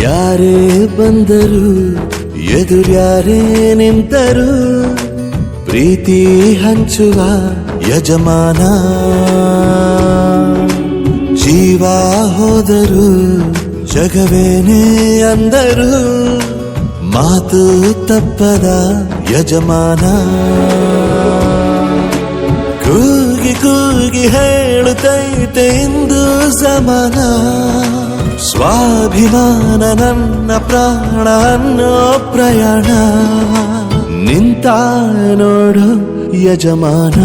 ಯಾರೇ ಬಂದರು ಎದುರ್ಯಾರೇ ನಿಂತರು ಪ್ರೀತಿ ಹಂಚುವ ಯಜಮಾನ. ಜೀವ ಹೋದರು ಜಗವೇನೇ ಅಂದರು ಮಾತು ತಪ್ಪದ ಯಜಮಾನ. ಕೂಗಿ ಕೂಗಿ ಹೇಳುತ್ತೈತೆ ಇಂದು ಸಮಾನ. ಸ್ವಾಭಿಮಾನ ನನ್ನ ಪ್ರಾಣ ಅನ್ನೋ ಪ್ರಯಾಣ. ನಿಂತ ನೋಡು ಯಜಮಾನ,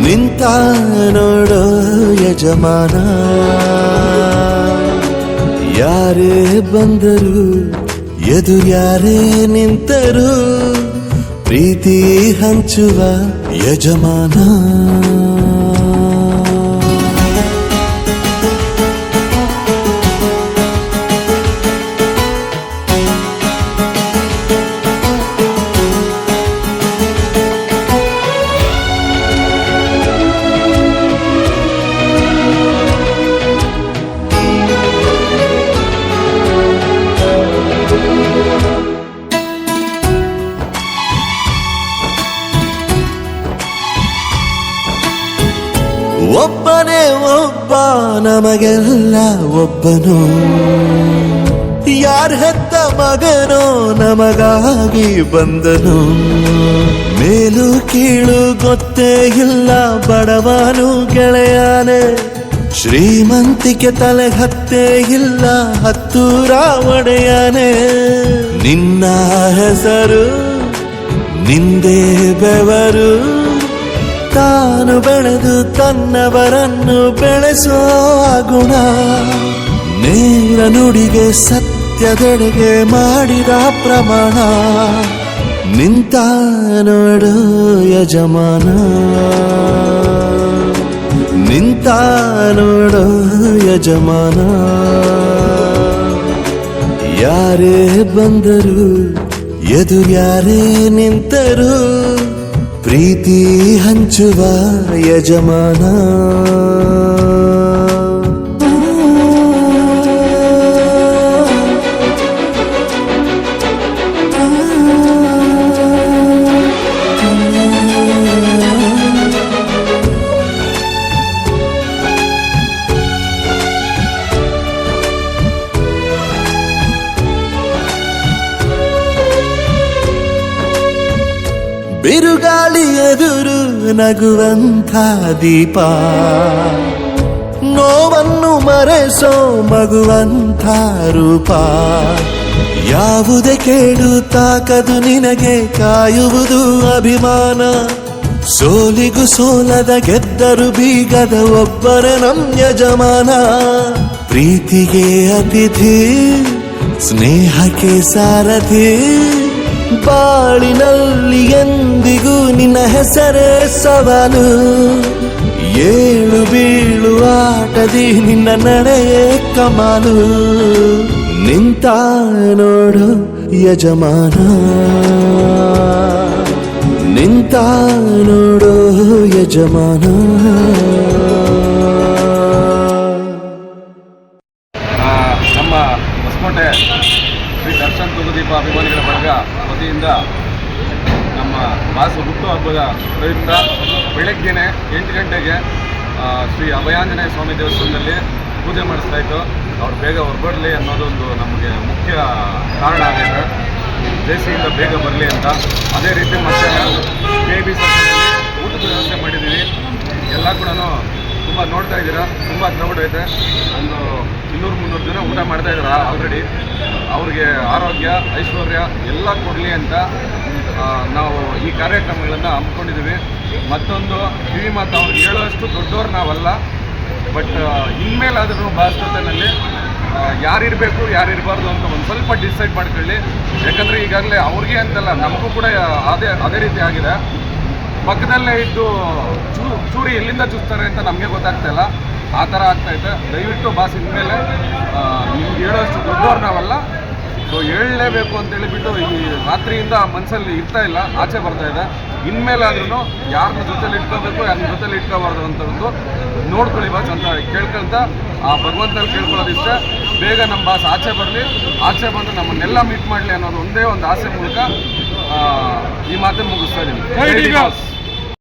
ನಿಂತ ನೋಡು ಯಜಮಾನ. ಯಾರೇ ಬಂದರು ಎದುರ್ಯಾರೇ ನಿಂತರು ಪ್ರೀತಿ ಹಂಚುವ ಯಜಮಾನ. ಒಬ್ಬನೇ ಒಬ್ಬ ನಮಗೆಲ್ಲ ಒಬ್ಬನು. ಯಾರ ಹೆತ್ತ ಮಗನೋ ನಮಗಾಗಿ ಬಂದನು. ಮೇಲು ಕೀಳು ಗೊತ್ತೇ ಇಲ್ಲ ಬಡವನು ಗೆಳೆಯಾನೆ. ಶ್ರೀಮಂತಿಕೆ ತಲೆ ಹತ್ತೇ ಇಲ್ಲ ಹತ್ತೂರ ಒಡೆಯಾನೆ. ನಿನ್ನ ಹೆಸರು ನಿಂದೇ ಬೆವರು. ತಾನು ಬೆಳೆದು ತನ್ನವರನ್ನು ಬೆಳೆಸೋ ಗುಣ. ನೇರ ನುಡಿಗೆ ಸತ್ಯದೆಡೆಗೆ ಮಾಡಿದ ಪ್ರಮಾಣ. ನಿಂತ ನೋಡು ಯಜಮಾನ, ನಿಂತ ನೋಡು ಯಜಮಾನ. ಯಾರೇ ಬಂದರು ಎದುರ್ಯಾರೇ ನಿಂತರು ಪ್ರೀತಿ ಹಂಚುವ ಯಜಮಾನ. ಬಿರುಗಾಳಿ ಎದುರು ನಗುವಂಥ ದೀಪ. ನೋವನ್ನು ಮರೆಸೋ ಮಗುವಂಥ ರೂಪ. ಯಾವುದೇ ಕೇಳು ತಾಕದು ನಿನಗೆ ಕಾಯುವುದು ಅಭಿಮಾನ. ಸೋಲಿಗೂ ಸೋಲದ ಗೆದ್ದರು ಬೀಗದ ಒಬ್ಬರ ನಮ್ ಯಜಮಾನ. ಪ್ರೀತಿಗೆ ಅತಿಥಿ ಸ್ನೇಹಕ್ಕೆ ಸಾರಥಿ. ಬಾಳಿನಲ್ಲಿ ಎಂದಿಗೂ ನಿನ್ನ ಹೆಸರೇ ಸವಾಲು. ಏಳು ಬೀಳು ಆಟದಿ ನಿನ್ನ ನಡೆಯೇ ಕಮಾಲು. ನಿಂತ ನೋಡು ಯಜಮಾನ, ನಿಂತ ನೋಡು ಯಜಮಾನ. ನಮ್ಮ ಹೊಸಕೋಟೆ ಶ್ರೀ ದರ್ಶನ್ ತೂಗುದೀಪ ಅಭಿಮಾನಿಗಳ ಬಳಗ ವತಿಯಿಂದ ನಮ್ಮ ಬಾಸು ಹುಟ್ಟುಹಬ್ಬದ ಪ್ರಯುಕ್ತ ಬೆಳಗ್ಗೆನೆ 8 ಗಂಟೆಗೆ ಶ್ರೀ ಅಭಯಾಂಜನೇಯ ಸ್ವಾಮಿ ದೇವಸ್ಥಾನದಲ್ಲಿ ಪೂಜೆ ಮಾಡಿಸ್ತಾಯಿತ್ತು. ಅವ್ರು ಬೇಗ ಹೊರಬರಲಿ ಅನ್ನೋದೊಂದು ನಮಗೆ ಮುಖ್ಯ ಕಾರಣ ಆಗಿದೆ. ದೇಶದಿಂದ ಬೇಗ ಬರಲಿ ಅಂತ. ಅದೇ ರೀತಿ ಮಧ್ಯಾಹ್ನ KB ಸರ್ಕಲಲ್ಲಿ ಊಟದ ವ್ಯವಸ್ಥೆ ಮಾಡಿದ್ದೀವಿ. ಎಲ್ಲ ಕೂಡ ತುಂಬ ನೋಡ್ತಾ ಇದ್ದೀರಾ, ತುಂಬ ಕ್ರೌಡ್ ಐತೆ. ಒಂದು 200-300 ಜನ ಊಟ ಮಾಡ್ತಾ ಇದ್ದಾರೆ ಆಲ್ರೆಡಿ. ಅವ್ರಿಗೆ ಆರೋಗ್ಯ ಐಶ್ವರ್ಯ ಎಲ್ಲ ಕೊಡಲಿ ಅಂತ ನಾವು ಈ ಕಾರ್ಯಕ್ರಮಗಳನ್ನು ಹಮ್ಮಿಕೊಂಡಿದ್ದೀವಿ. ಮತ್ತೊಂದು ಕಿವಿ ಮಾತು, ಅವ್ರಿಗೆ ಹೇಳೋಷ್ಟು ದೊಡ್ಡವ್ರು ನಾವಲ್ಲ. ಬಟ್ ಇನ್ಮೇಲಾದರೂ ಬಾಸ್ ಜೊತೆಯಲ್ಲಿ ಯಾರಿರಬೇಕು ಯಾರಿರಬಾರ್ದು ಅಂತ ಒಂದು ಸ್ವಲ್ಪ ಡಿಸೈಡ್ ಮಾಡ್ಕೊಳ್ಳಿ. ಯಾಕಂದರೆ ಈಗಾಗಲೇ ಅವ್ರಿಗೆ ಅಂತಲ್ಲ ನಮಗೂ ಕೂಡ ಅದೇ ರೀತಿ ಆಗಿದೆ. ಪಕ್ಕದಲ್ಲೇ ಇದ್ದು ಚೂರಿ ಎಲ್ಲಿಂದ ಚೂಸ್ತಾರೆ ಅಂತ ನಮಗೆ ಗೊತ್ತಾಗ್ತಾ ಇಲ್ಲ. ಆ ಥರ ಆಗ್ತಾಯಿದೆ. ದಯವಿಟ್ಟು ಬಾಸ್ ಇನ್ಮೇಲೆ ನಿಮ್ಗೆ ಹೇಳೋಷ್ಟು ದೊಡ್ಡವ್ರು ನಾವಲ್ಲ. ಸೊ ಹೇಳಲೇಬೇಕು ಅಂತೇಳಿಬಿಟ್ಟು ಈ ರಾತ್ರಿಯಿಂದ ಮನಸ್ಸಲ್ಲಿ ಇರ್ತಾ ಇಲ್ಲ, ಆಚೆ ಬರ್ತಾ ಇದೆ. ಇನ್ಮೇಲಾದ್ರೂ ಯಾರನ್ನ ಜೊತೆಲಿ ಇಟ್ಕೋಬೇಕು ಯಾರನ್ನ ಜೊತೆಲಿ ಇಟ್ಕೋಬಾರ್ದು ಅಂತ ಒಂದು ನೋಡ್ಕೊಳ್ಳಿ ಬಾಸ್ ಅಂತ ಕೇಳ್ಕೊಂತ ಆ ಭಗವಂತನಲ್ಲಿ ಕೇಳ್ಕೊಳ್ಳೋದಿಷ್ಟ ಬೇಗ ನಮ್ಮ ಬಾಸ್ ಆಚೆ ಬರಲಿ, ಆಚೆ ಬಂದು ನಮ್ಮನ್ನೆಲ್ಲ ಮೀಟ್ ಮಾಡಲಿ ಅನ್ನೋದು ಒಂದೇ ಒಂದು ಆಸೆ ಮೂಲಕ ಈ ಮಾತನ್ನು ಮುಗಿಸ್ತಾ ಇದ್ದೀನಿ.